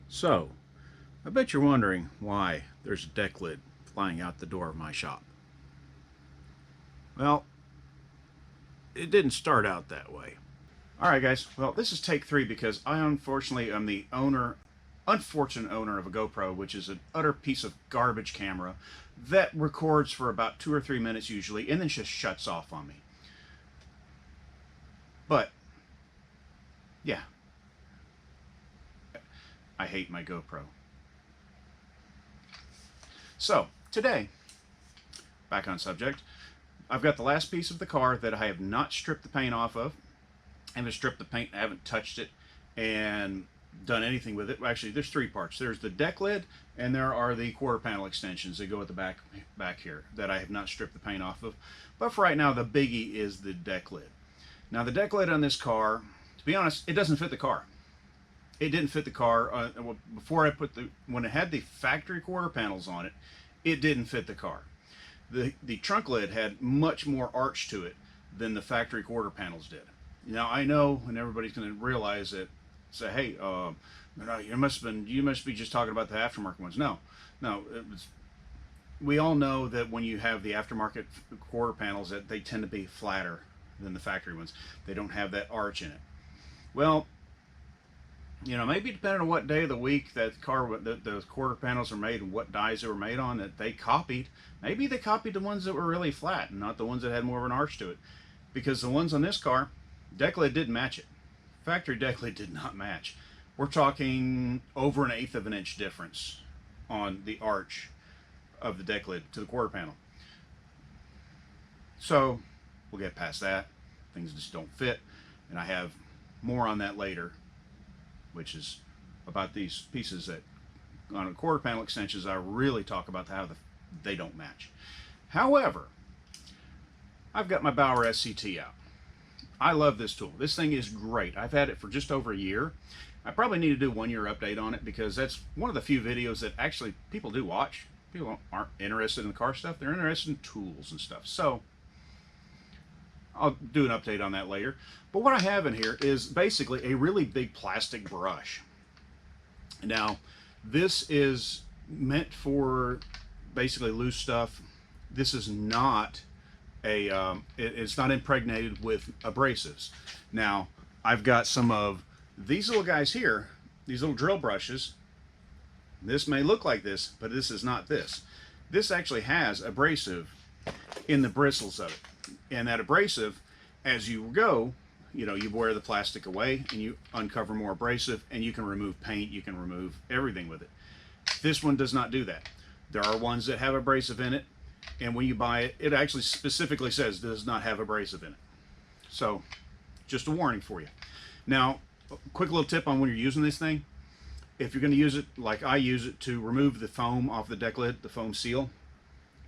So, I bet you're wondering why there's a deck lid flying out the door of my shop. Well, it didn't start out that way. Alright guys, well this is take 3 because I unfortunately am the unfortunate owner of a GoPro, which is an utter piece of garbage camera that records for about 2 or 3 minutes usually and then just shuts off on me. But, yeah, I hate my GoPro. So, today, back on subject, I've got the last piece of the car that I have not stripped the paint off of. I haven't stripped the paint, I haven't touched it and done anything with it. Actually, there's 3 parts. There's the deck lid, and there are the quarter panel extensions that go at the back here that I have not stripped the paint off of. But for right now, the biggie is the deck lid. Now, the deck lid on this car, to be honest, it doesn't fit the car. It didn't fit the car. Before I put when it had the factory quarter panels on it, it didn't fit the car. The trunk lid had much more arch to it than the factory quarter panels did. Now I know, and everybody's going to realize it. Say, hey, you must be just talking about the aftermarket ones. No, we all know that when you have the aftermarket quarter panels, that they tend to be flatter than the factory ones. They don't have that arch in it. Well, maybe depending on what day of the week that those quarter panels are made and what dies they were made on, that they copied. Maybe they copied the ones that were really flat and not the ones that had more of an arch to it. Because the ones on this car, deck lid didn't match it. Factory deck lid did not match. We're talking over 1/8 of an inch difference on the arch of the deck lid to the quarter panel. So we'll get past that. Things just don't fit. And I have more on that later, which is about these pieces that on a quarter panel extensions I really talk about how they don't match. However, I've got my Bauer SCT out. I love this tool. This thing is great. I've had it for just over a year. I probably need to do a 1-year update on it because that's one of the few videos that actually people do watch. People aren't interested in the car stuff. They're interested in tools and stuff. So I'll do an update on that later. But what I have in here is basically a really big plastic brush. Now, this is meant for basically loose stuff. This is not it's not impregnated with abrasives. Now, I've got some of these little guys here, these little drill brushes. This may look like this, but this is not this. This actually has abrasive in the bristles of it. And that abrasive, as you go, you wear the plastic away and you uncover more abrasive and you can remove paint, you can remove everything with it. This one does not do that. There are ones that have abrasive in it, and when you buy it, it actually specifically says does not have abrasive in it. So, just a warning for you. Now, a quick little tip on when you're using this thing. If you're going to use it like I use it to remove the foam off the deck lid, the foam seal,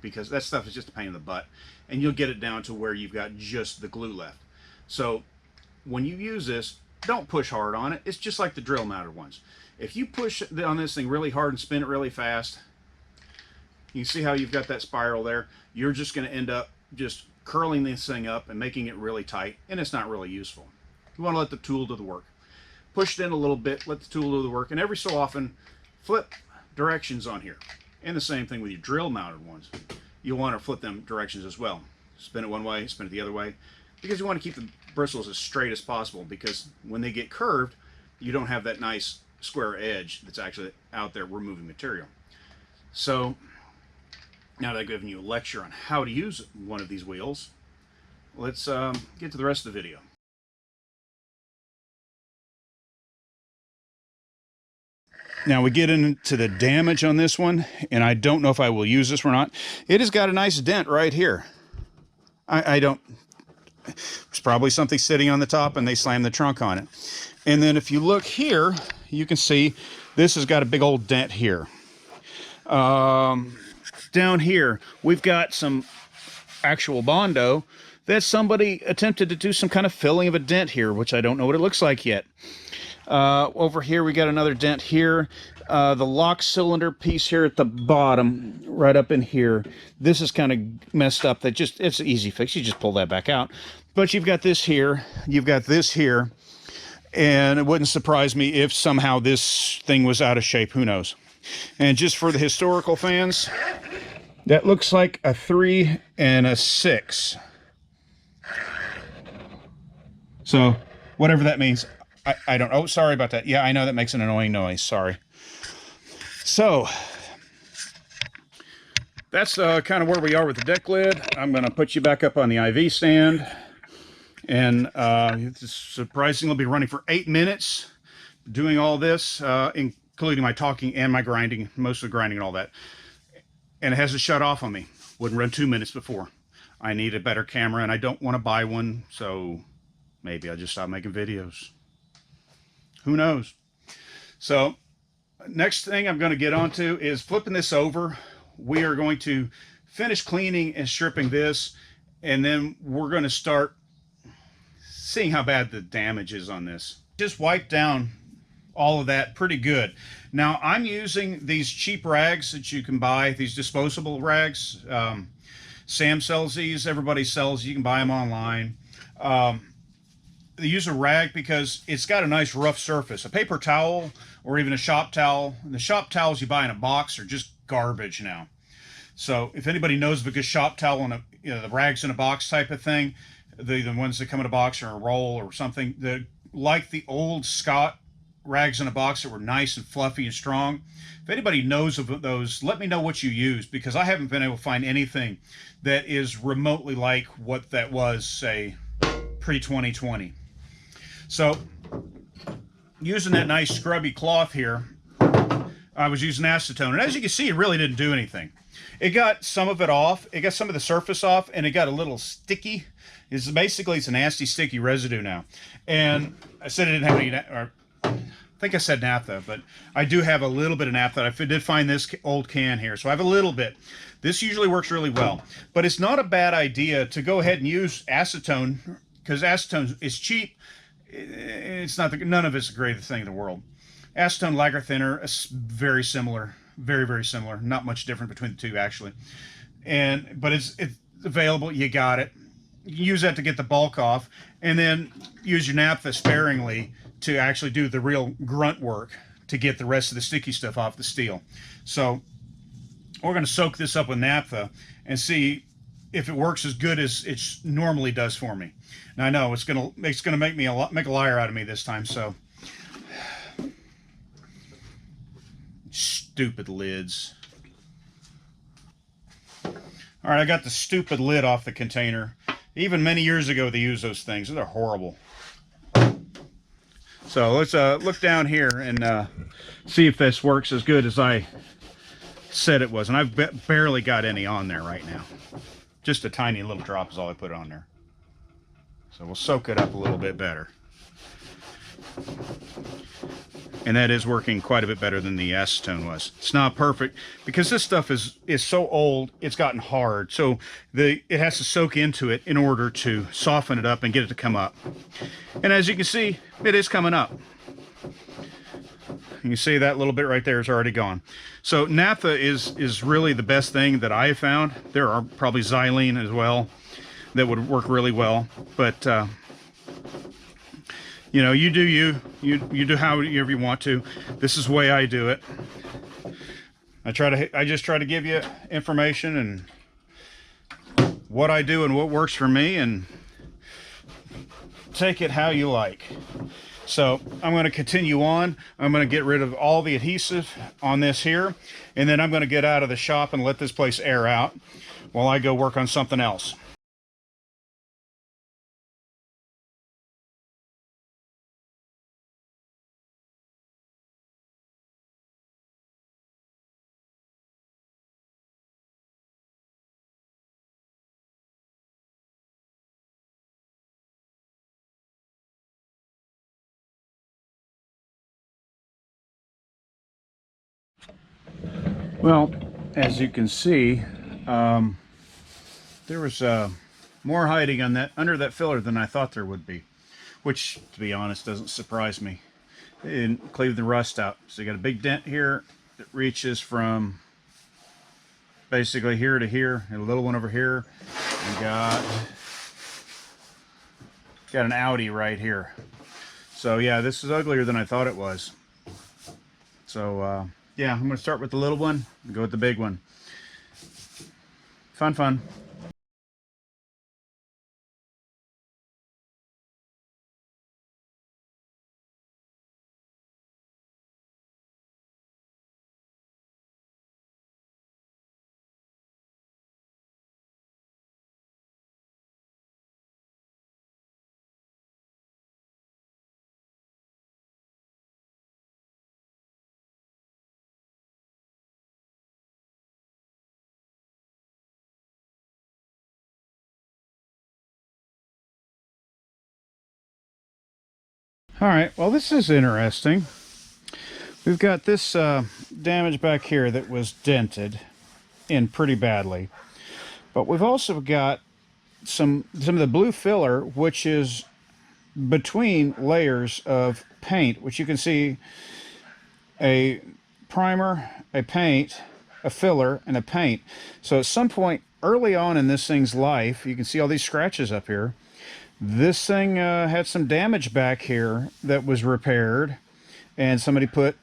because that stuff is just a pain in the butt, and you'll get it down to where you've got just the glue left. So, when you use this, don't push hard on it. It's just like the drill mounted ones. If you push on this thing really hard and spin it really fast, you see how you've got that spiral there? You're just going to end up just curling this thing up and making it really tight, and it's not really useful. You want to let the tool do the work. Push it in a little bit, let the tool do the work, and every so often, flip directions on here. And the same thing with your drill mounted ones. You'll want to flip them directions as well. Spin it one way, spin it the other way, because you want to keep the bristles as straight as possible, because when they get curved, you don't have that nice square edge that's actually out there removing material. So, now that I've given you a lecture on how to use one of these wheels, let's get to the rest of the video. Now we get into the damage on this one, and I don't know if I will use this or not. It has got a nice dent right here. I don't... It's probably something sitting on the top and they slammed the trunk on it. And then if you look here, you can see this has got a big old dent here. Down here, we've got some actual Bondo that somebody attempted to do some kind of filling of a dent here, which I don't know what it looks like yet. Over here, we got another dent here. The lock cylinder piece here at the bottom, right up in here, this is kind of messed up. It's an easy fix. You just pull that back out. But you've got this here, you've got this here, And it wouldn't surprise me if somehow this thing was out of shape. Who knows? And just for the historical fans, that looks like a 3 and a 6. So whatever that means, I don't. Oh, sorry about that. Yeah, I know that makes an annoying noise. Sorry. So that's kind of where we are with the deck lid. I'm going to put you back up on the IV stand. And it's surprisingly be running for 8 minutes doing all this, including my talking and my grinding, most of the grinding and all that. And it hasn't shut off on me. Wouldn't run 2 minutes before. I need a better camera, and I don't want to buy one, so maybe I'll just stop making videos. Who knows? So next thing I'm going to get onto is flipping this over. We are going to finish cleaning and stripping this, and then we're going to start seeing how bad the damage is on this. Just wipe down all of that pretty good. Now I'm using these cheap rags that you can buy, these disposable rags. Sam sells these, everybody sells, you can buy them online. They use a rag because it's got a nice rough surface. A paper towel or even a shop towel. The shop towels you buy in a box are just garbage now. So if anybody knows of a good shop towel and the rags in a box type of thing, the ones that come in a box or a roll or something, like the old Scott rags in a box that were nice and fluffy and strong. If anybody knows of those, let me know what you use, because I haven't been able to find anything that is remotely like what that was, say, pre-2020. So using that nice scrubby cloth here, I was using acetone, and as you can see, it really didn't do anything. It got some of it off, it got some of the surface off, and it got a little sticky. It's a nasty sticky residue now. And I said it didn't have any, or I think I said naphtha, but I do have a little bit of naphtha. I did find this old can here, so I have a little bit. This usually works really well, but it's not a bad idea to go ahead and use acetone, because acetone is cheap. It's not none of it's the greatest thing in the world. Acetone lager thinner is very similar, very, very similar. Not much different between the two, actually. But it's available. You got it. You can use that to get the bulk off, and then use your naphtha sparingly to actually do the real grunt work to get the rest of the sticky stuff off the steel. So we're going to soak this up with naphtha and see if it works as good as it normally does for me. Now I know it's going to make a liar out of me this time. So stupid lids. All right, I got the stupid lid off the container. Even many years ago, they used those things. They're horrible. So let's look down here and see if this works as good as I said it was. And I've barely got any on there right now. Just a tiny little drop is all I put on there. So we'll soak it up a little bit better. And that is working quite a bit better than the acetone was. It's not perfect because this stuff is so old, it's gotten hard. So it has to soak into it in order to soften it up and get it to come up. And as you can see, it is coming up. You can see that little bit right there is already gone. So naphtha is really the best thing that I have found. There are probably xylene as well that would work really well, but you know, you do however you want to. This is the way I do it. I just try to give you information and what I do and what works for me, and take it how you like. So I'm going to continue on. I'm going to get rid of all the adhesive on this here, and then I'm going to get out of the shop and let this place air out while I go work on something else. Well, as you can see, there was more hiding on under that filler than I thought there would be, which, to be honest, doesn't surprise me. They didn't cleave the rust out. So you got a big dent here that reaches from basically here to here, and a little one over here. You got an Audi right here. So yeah, this is uglier than I thought it was. So yeah, I'm going to start with the little one and go with the big one. Fun, fun. All right, well, this is interesting. We've got this damage back here that was dented in pretty badly. But we've also got some of the blue filler, which is between layers of paint, which you can see a primer, a paint, a filler, and a paint. So at some point early on in this thing's life, you can see all these scratches up here. This thing had some damage back here that was repaired, and somebody put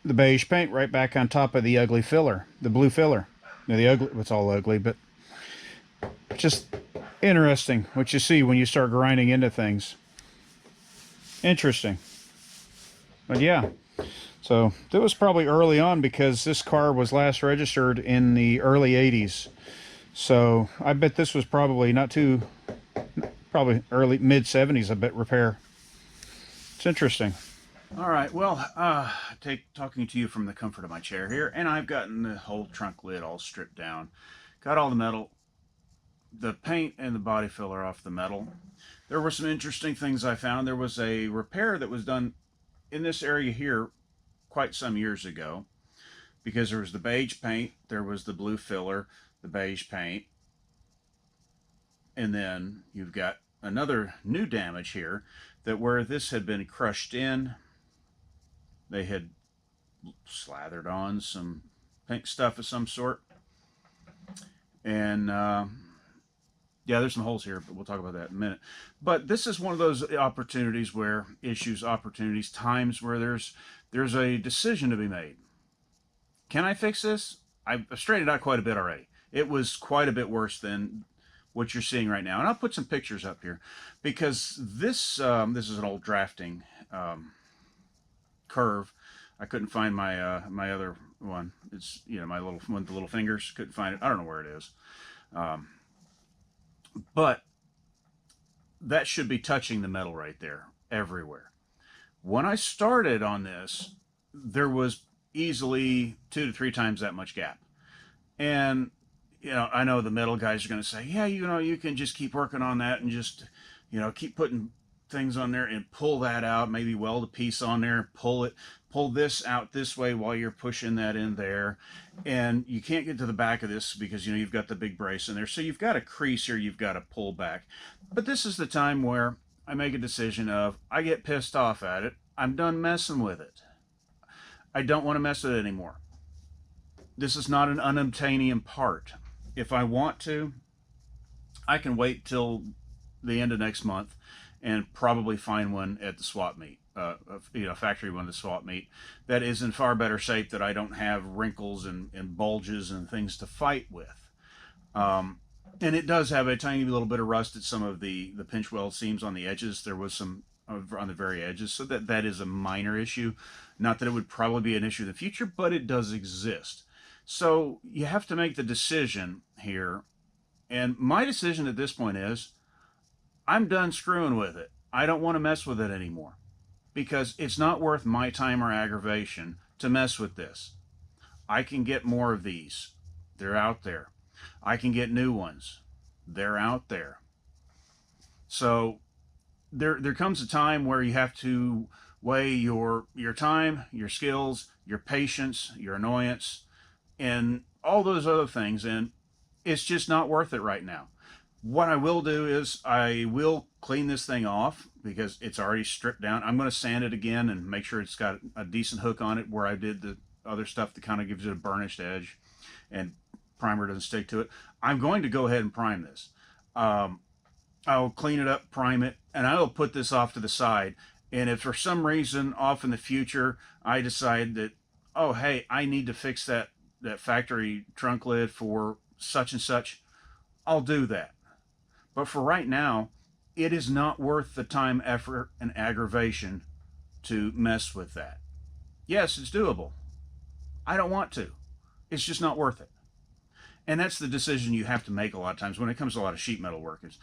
the beige paint right back on top of the ugly filler, the blue filler. Now, the ugly, it's all ugly, but just interesting what you see when you start grinding into things. Interesting. But yeah, so that was probably early on because this car was last registered in the early 80s. So I bet this was probably not too, probably early, mid 70s, I bet, repair. It's interesting. All right, well, talking to you from the comfort of my chair here, and I've gotten the whole trunk lid all stripped down. Got all the metal, the paint and the body filler off the metal. There were some interesting things I found. There was a repair that was done in this area here quite some years ago, because there was the beige paint, there was the blue filler, the beige paint, and then you've got another new damage here, that where this had been crushed in, they had slathered on some pink stuff of some sort. And yeah, there's some holes here, but we'll talk about that in a minute. But this is one of those opportunities where opportunities, times where there's a decision to be made. Can I fix this? I've straightened it out quite a bit already. It was quite a bit worse than what you're seeing right now. And I'll put some pictures up here, because this is an old drafting curve. I couldn't find my my other one. It's, you know, my little one with the little fingers. Couldn't find it. I don't know where it is. But that should be touching the metal right there, everywhere. When I started on this, there was easily 2 to 3 times that much gap. And, you know, I know the metal guys are going to say, yeah, you know, you can just keep working on that and just, you know, keep putting things on there and pull that out, maybe weld a piece on there, pull this out this way while you're pushing that in there. And you can't get to the back of this because, you know, you've got the big brace in there. So you've got a crease here, you've got to pull back. But this is the time where I make a decision of, I get pissed off at it. I'm done messing with it. I don't want to mess with it anymore. This is not an unobtainium part. If I want to, I can wait till the end of next month and probably find one at the swap meet, you know, factory one at the swap meet that is in far better shape, that I don't have wrinkles and bulges and things to fight with. And it does have a tiny little bit of rust at some of the pinch weld seams on the edges. There was some on the very edges, so that is a minor issue. Not that it would probably be an issue in the future, but it does exist. So you have to make the decision here. And my decision at this point is, I'm done screwing with it. I don't want to mess with it anymore, because it's not worth my time or aggravation to mess with this. I can get more of these. They're out there. I can get new ones. They're out there. So there comes a time where you have to weigh your time, your skills, your patience, your annoyance, and all those other things, and it's just not worth it right now. What I will do is I will clean this thing off, because it's already stripped down. I'm going to sand it again and make sure it's got a decent hook on it, where I did the other stuff that kind of gives it a burnished edge and primer doesn't stick to it. I'm going to go ahead and prime this. I'll clean it up, prime it, and I'll put this off to the side. And if for some reason off in the future I decide that, oh hey, I need to fix that factory trunk lid for such and such, I'll do that. But for right now, it is not worth the time, effort, and aggravation to mess with that. Yes, it's doable. I don't want to. It's just not worth it. And that's the decision you have to make a lot of times when it comes to a lot of sheet metal work. Is